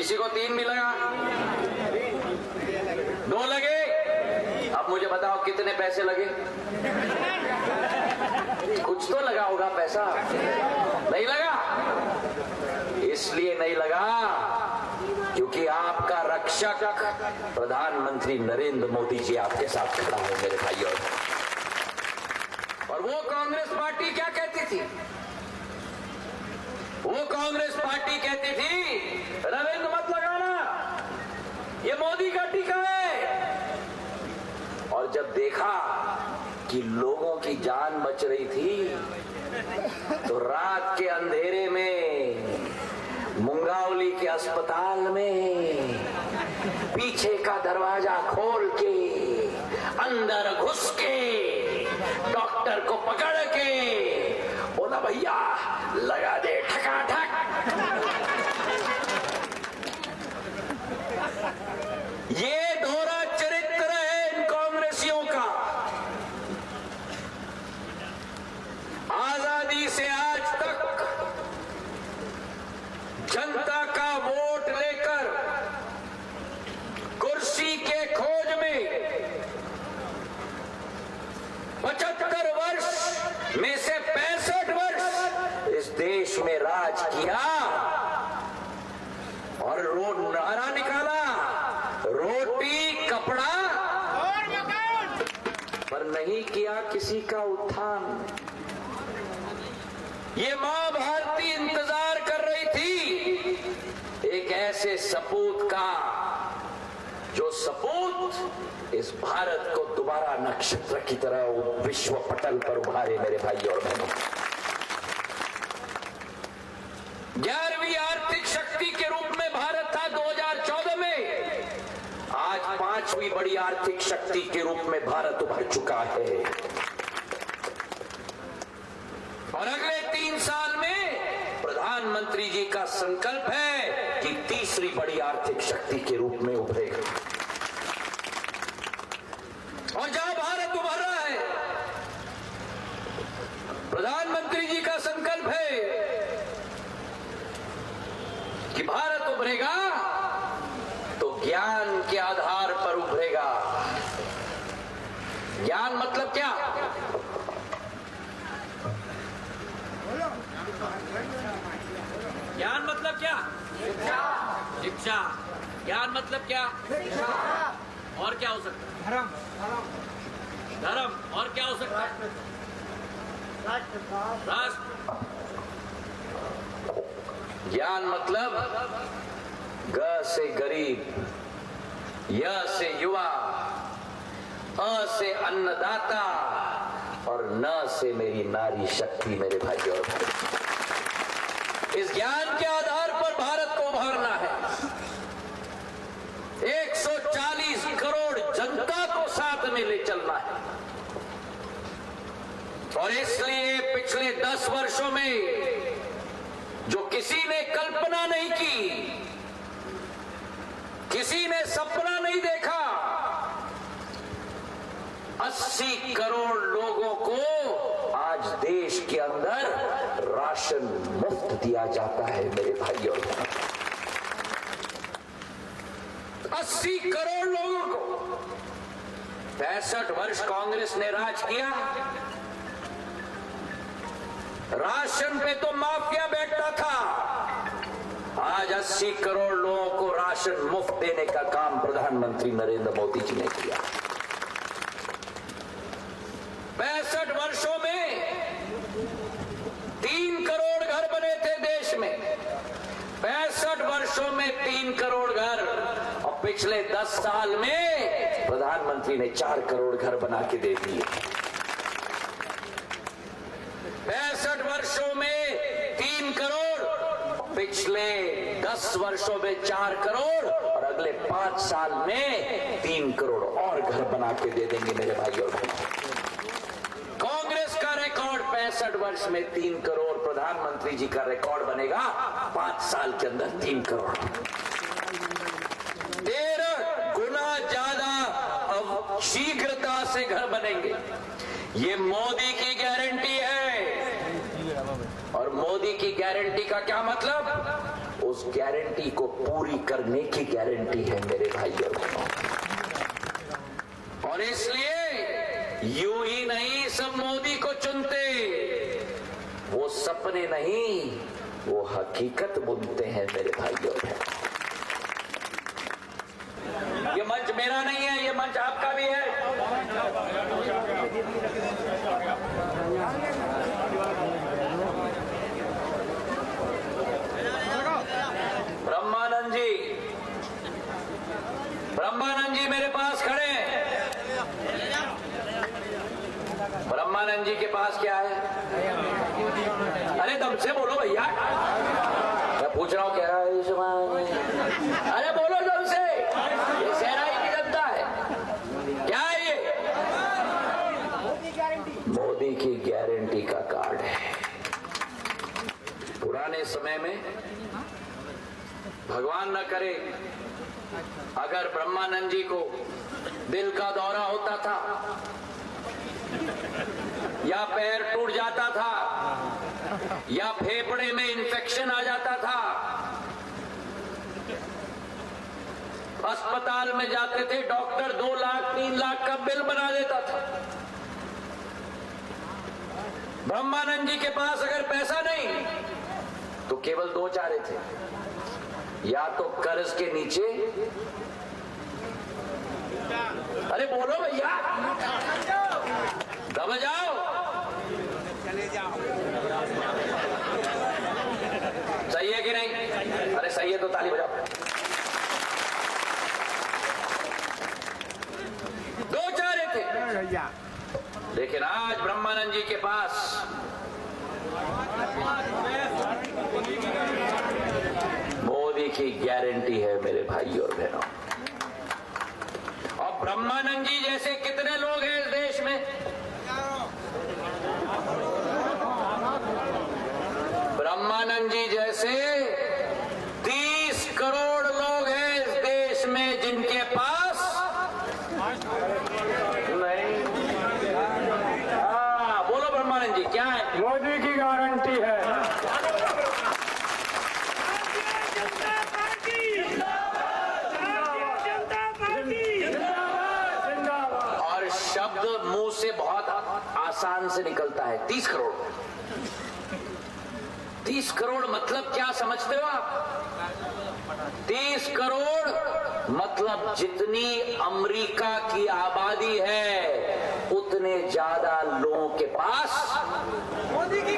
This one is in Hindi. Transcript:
किसी को 3 भी लगा, 2 लगे। अब मुझे बताओ कितने पैसे लगे? कुछ तो लगा होगा पैसा, नहीं लगा? इसलिए नहीं लगा क्योंकि आपका रक्षक प्रधानमंत्री नरेंद्र मोदी जी आपके साथ खड़ा है मेरे भाइयों। और वो कांग्रेस पार्टी क्या कहती थी? वो कांग्रेस पार्टी कहती थी रविंद्र मत लगाना, ये मोदी का टीका है। और जब देखा कि लोगों की जान बच रही थी तो रात के अंधेरे में मुंगावली के अस्पताल में पीछे का दरवाजा खोल के अंदर घुस के डॉक्टर को पकड़ के बोला भैया लगा दे ठकाठक। ये दोहरा चरित्र है इन कांग्रेसियों का। आजादी से आज तक जनता का वोट लेकर कुर्सी के खोज में 75 वर्ष में से 65 वर्ष इस देश में राज किया और रोड नारा निकाला, रोटी कपड़ा, पर नहीं किया किसी का उत्थान। ये मां भारती इंतजार कर रही थी एक ऐसे सपूत का जो सपूत इस भारत को दोबारा नक्षत्र की तरह विश्व पटल पर उभारे मेरे भाई और बहनों। 11वीं आर्थिक शक्ति के रूप में भारत था 2014 में, आज 5वीं बड़ी आर्थिक शक्ति के रूप में भारत उभर चुका है। और अगले 3 साल में प्रधानमंत्री जी का संकल्प है कि तीसरी बड़ी आर्थिक शक्ति के रूप में उभरेगा। और जहां भारत उभर रहा है, प्रधानमंत्री जी का संकल्प है कि भारत उभरेगा तो ज्ञान के आधार पर उभरेगा। ज्ञान मतलब क्या? ज्ञान मतलब क्या? शिक्षा। ज्ञान मतलब क्या? और क्या हो सकता है? धर्म। धर्म। और क्या हो सकता है? राष्ट्र। ज्ञान मतलब ग से गरीब, य से युवा, अ से अन्नदाता और न से मेरी नारी शक्ति मेरे भाई और भाई। इस ज्ञान के आधार पर भारत को उभारना है। 140 करोड़ जनता को साथ में ले चलना है। और इसलिए पिछले 10 वर्षों में जो किसी ने कल्पना नहीं की, किसी ने सपना नहीं देखा, 80 करोड़ लोगों को आज देश के अंदर राशन मुफ्त दिया जाता है मेरे भाई और बहनों। 80 करोड़ लोगों को। 65 वर्ष कांग्रेस ने राज किया, राशन पे तो माफिया बैठता था। आज 80 करोड़ लोगों को राशन मुफ्त देने का काम प्रधानमंत्री नरेंद्र मोदी जी ने किया। 65 वर्षों में 3 करोड़ घर बने थे देश में। 65 वर्षों में 3 करोड़ घर, और पिछले 10 साल में प्रधानमंत्री ने 4 करोड़ घर बना के दे दिए। 65 वर्षों में 3 करोड़, पिछले 10 वर्षों में 4 करोड़, और अगले 5 साल में 3 करोड़ और घर बना के दे देंगे मेरे भाई और बहनों। कांग्रेस का रिकॉर्ड 65 वर्ष में 3 करोड़, प्रधानमंत्री जी का रिकॉर्ड बनेगा 5 साल के अंदर 3 करोड़। 13 गुना ज्यादा अब शीघ्रता से घर बनेंगे। ये मोदी की गारंटी है। और मोदी की गारंटी का क्या मतलब? उस गारंटी को पूरी करने की गारंटी है मेरे भाइयों। और इसलिए यूं ही नहीं सब मोदी को चुनते, वो सपने नहीं वो हकीकत बुनते हैं मेरे भाइयों। ये मंच मेरा नहीं है, ये मंच आपका भी है। ब्रह्मानंद जी मेरे पास खड़े हैं। ब्रह्मानंद जी के पास क्या है? अरे दम से बोलो भैया, मैं पूछ रहा हूँ क्या है? अरे बोलो दम से, ये शहराई की जनता है। क्या है ये? मोदी की गारंटी का कार्ड है। पुराने समय में भगवान न करे अगर ब्रह्मानंद जी को दिल का दौरा होता था या पैर टूट जाता था या फेफड़े में इंफेक्शन आ जाता था, अस्पताल में जाते थे, डॉक्टर 2 लाख 3 लाख का बिल बना देता था। ब्रह्मानंद जी के पास अगर पैसा नहीं तो केवल 2 चारे थे, या तो कर्ज के नीचे, अरे बोलो भैया, दब जाओ, चले जाओ। सही है कि नहीं? अरे सही है तो ताली बजाओ। 2 चारे थे, लेकिन आज ब्रह्मानंद जी के पास मोदी की गारंटी है मेरे भाइयों और बहनों। और ब्रह्मानंद जी जैसे कितने लोग हैं इस देश में? ब्रह्मानंद जी जैसे 30 करोड़ लोग हैं इस देश में जिनके पास नहीं। बोलो ब्रह्मानंद जी क्या है? मोदी की गारंटी है। और शब्द मुंह से बहुत आसान से निकलता है। 30 करोड़, 30 करोड़ मतलब क्या समझते हो आप? 30 करोड़ मतलब जितनी अमेरिका की आबादी है उतने ज्यादा लोगों के पास मोदी की